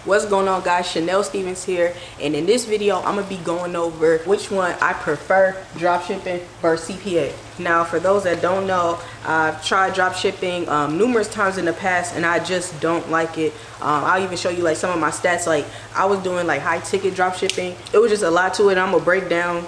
What's going on, guys? Chanel Stevens here, and in this video I'm gonna be going over which one I prefer, dropshipping versus CPA. Now, for those that don't know, I've tried dropshipping numerous times in the past, and I just don't like it. I'll even show you like some of my stats. Like, I was doing like high ticket dropshipping. It was just a lot to it. I'm gonna break down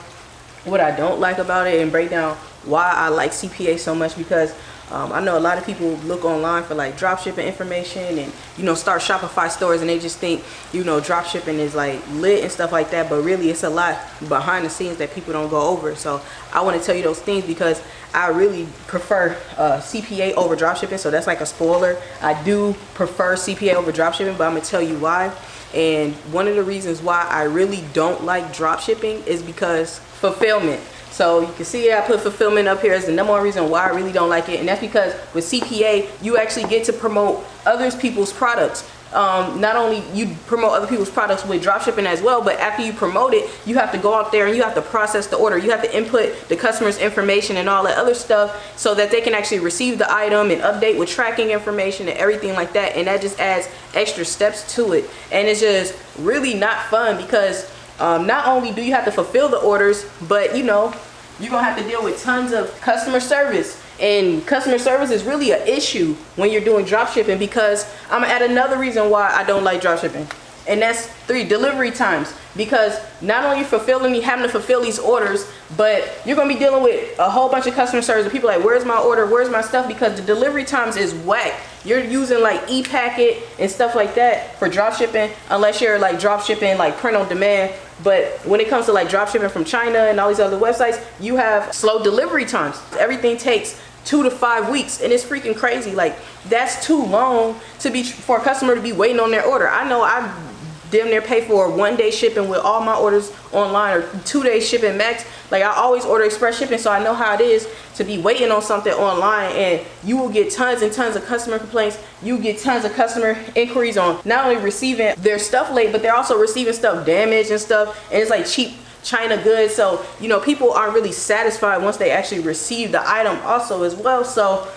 what I don't like about it and break down why I like CPA so much, because I know a lot of people look online for like dropshipping information and, you know, start Shopify stores, and they just think, you know, dropshipping is like lit and stuff like that, but really it's a lot behind the scenes that people don't go over. So I want to tell you those things because I really prefer CPA over dropshipping. So that's like a spoiler. I do prefer CPA over dropshipping, but I'm gonna tell you why. And one of the reasons why I really don't like dropshipping is because fulfillment. So you can see I put fulfillment up here as the number one reason why I really don't like it, and that's because with CPA you actually get to promote other people's products. Not only you promote other people's products with dropshipping as well, but after you promote it, you have to go out there and you have to process the order. You have to input the customer's information and all that other stuff so that they can actually receive the item and update with tracking information and everything like that. And that just adds extra steps to it, and it's just really not fun because not only do you have to fulfill the orders, but you know, you're gonna have to deal with tons of customer service. And customer service is really an issue when you're doing dropshipping, because I'm gonna add another reason why I don't like dropshipping. And that's 3, delivery times. Because not only having to fulfill these orders, but you're gonna be dealing with a whole bunch of customer service and people like, where's my order, where's my stuff? Because the delivery times is whack. You're using like e-packet and stuff like that for dropshipping, unless you're like dropshipping like print on demand. But when it comes to like dropshipping from China and all these other websites, you have slow delivery times. Everything takes 2 to 5 weeks, and it's freaking crazy. Like, that's too long for a customer to be waiting on their order. I know I damn near pay for 1-day shipping with all my orders online, or 2-day shipping max. Like, I always order express shipping, so I know how it is to be waiting on something online, and you will get tons and tons of customer complaints. You get tons of customer inquiries on not only receiving their stuff late, but they're also receiving stuff damaged and stuff, and it's like cheap China goods. So, you know, people aren't really satisfied once they actually receive the item also as well. So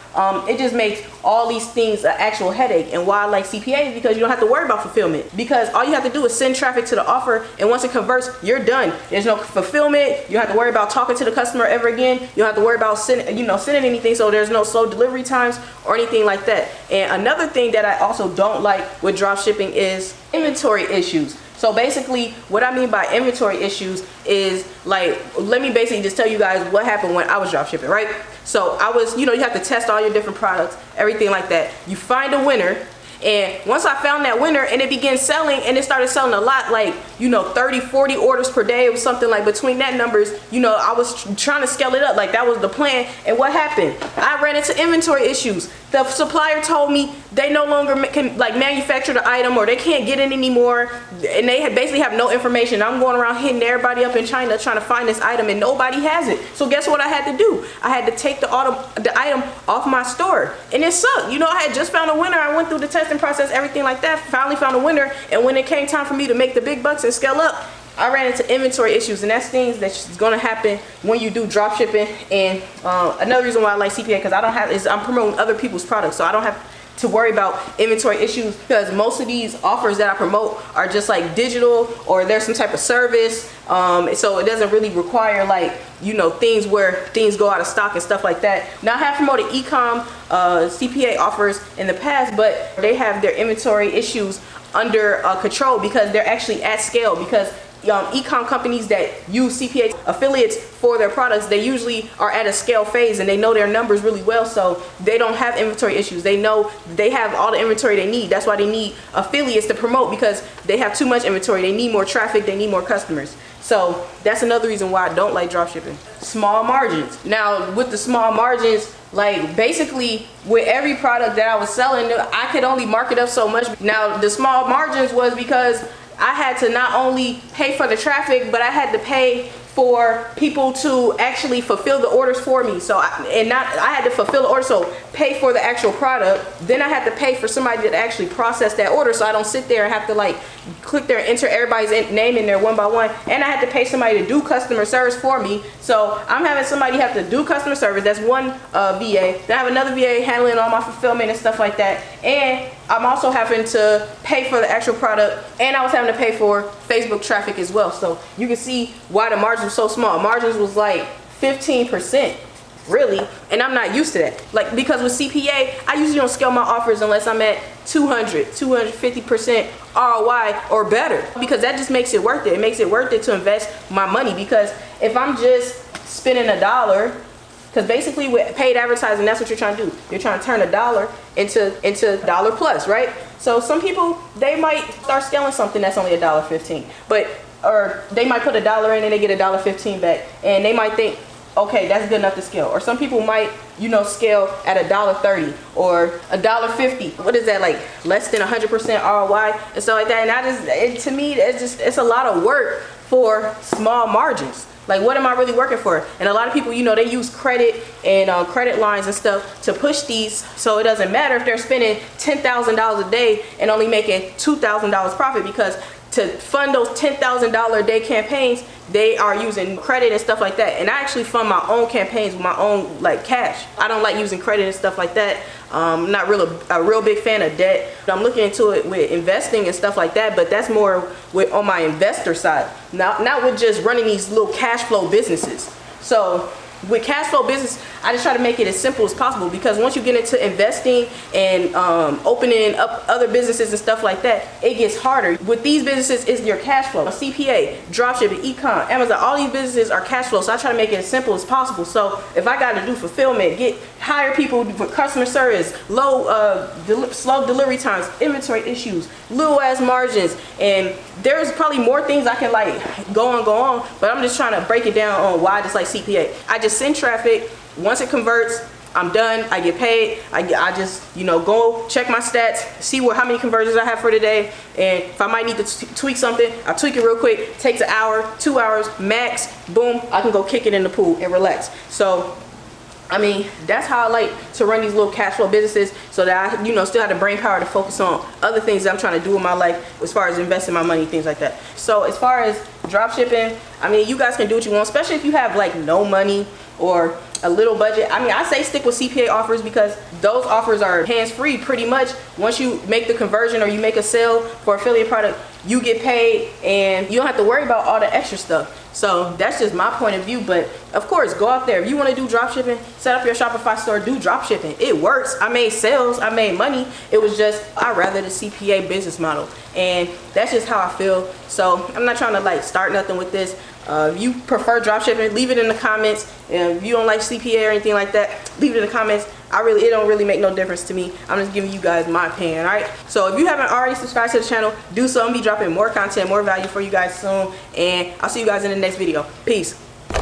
it just makes all these things an actual headache. And why I like CPA is because you don't have to worry about fulfillment, because all you have to do is send traffic to the offer, and once it converts, you're done. There's no fulfillment. You don't have to worry about talking to the customer ever again. You don't have to worry about sending anything. So there's no slow delivery times or anything like that. And another thing that I also don't like with drop shipping is inventory issues. So basically, what I mean by inventory issues is, like, let me basically just tell you guys what happened when I was drop shipping, right? So I was, you know, you have to test all your different products, everything like that. You find a winner, and once I found that winner and it began selling, and it started selling a lot, like, you know, 30, 40 orders per day, it was something like between that numbers, you know, I was trying to scale it up. Like, that was the plan. And what happened? I ran into inventory issues. The supplier told me they no longer can like manufacture the item, or they can't get it anymore, and they basically have no information. I'm going around hitting everybody up in China trying to find this item, and nobody has it. So guess what I had to do? I had to take the item off my store, and it sucked. You know, I had just found a winner. I went through the testing process, everything like that, finally found a winner, and when it came time for me to make the big bucks and scale up, I ran into inventory issues, and that's things that's gonna happen when you do drop shipping. And another reason why I like CPA, because I'm promoting other people's products, so I don't have to worry about inventory issues, because most of these offers that I promote are just like digital, or there's some type of service, so it doesn't really require, like, you know, things where things go out of stock and stuff like that. Now, I have promoted e-com CPA offers in the past, but they have their inventory issues under control because they're actually at scale. Because e-com companies that use CPA affiliates for their products, they usually are at a scale phase, and they know their numbers really well, so they don't have inventory issues. They know they have all the inventory they need. That's why they need affiliates to promote, because they have too much inventory. They need more traffic. They need more customers. So that's another reason why I don't like dropshipping. Small margins. Now, with the small margins, like, basically with every product that I was selling, I could only mark it up so much. Now, the small margins was because I had to not only pay for the traffic, but I had to pay for people to actually fulfill the orders for me. So I had to fulfill the order, so pay for the actual product. Then I had to pay for somebody to actually process that order, so I don't sit there and have to like click there and enter everybody's name in there one by one. And I had to pay somebody to do customer service for me. So I'm having somebody have to do customer service. That's one VA. Then I have another VA handling all my fulfillment and stuff like that. And I'm also having to pay for the actual product, and I was having to pay for Facebook traffic as well. So you can see why the margins were so small. Margins was like 15%. Really, and I'm not used to that. Like, because with CPA, I usually don't scale my offers unless I'm at 250% ROI or better, because that just makes it worth it. It makes it worth it to invest my money, because if I'm just spending $1, because basically with paid advertising, that's what you're trying to do. You're trying to turn $1 into dollar plus, right? So some people, they might start scaling something that's only $1.15, or they might put $1 in and they get $1.15 back, and they might think, okay, that's good enough to scale. Or some people might, scale at $1.30 or $1.50. What is that, like less than 100% ROI and stuff like that? And to me, it's a lot of work for small margins. Like, what am I really working for? And a lot of people, they use credit and credit lines and stuff to push these, so it doesn't matter if they're spending $10,000 a day and only making $2,000 profit, because to fund those $10,000 a day campaigns, they are using credit and stuff like that. And I actually fund my own campaigns with my own cash. I don't like using credit and stuff like that. I'm not a real big fan of debt. I'm looking into it with investing and stuff like that, but that's more on my investor side, not with just running these little cash flow businesses. So with cash flow business, I just try to make it as simple as possible, because once you get into investing and opening up other businesses and stuff like that, it gets harder. With these businesses, it's your cash flow. CPA, dropshipping, ecom, Amazon, all these businesses are cash flow. So I try to make it as simple as possible. So if I got to do fulfillment, hire people for customer service, slow delivery times, inventory issues, little ass margins, and there's probably more things I can go on, but I'm just trying to break it down on why I just like CPA. I just send traffic. Once it converts, I'm done. I get paid. I just go check my stats, see how many conversions I have for today, and if I might need to tweak something, I tweak it real quick. Takes an hour, 2 hours max. Boom, I can go kick it in the pool and relax. So I mean, that's how I like to run these little cash flow businesses, so that I, still have the brain power to focus on other things that I'm trying to do in my life, as far as investing my money, things like that. So as far as drop shipping, I mean, you guys can do what you want, especially if you have no money or a little budget. I mean, I say stick with CPA offers, because those offers are hands-free pretty much. Once you make the conversion or you make a sale for affiliate product, you get paid and you don't have to worry about all the extra stuff. So that's just my point of view. But of course, go out there. If you want to do drop shipping, set up your Shopify store, do drop shipping. It works. I made sales, I made money. It was just, I'd rather the CPA business model, and that's just how I feel. So I'm not trying to start nothing with this. If you prefer drop shipping, leave it in the comments. And if you don't like CPA or anything like that, leave it in the comments. It don't really make no difference to me. I'm just giving you guys my opinion, alright? So if you haven't already subscribed to the channel, do so. I'm gonna be dropping more content, more value for you guys soon. And I'll see you guys in the next video. Peace.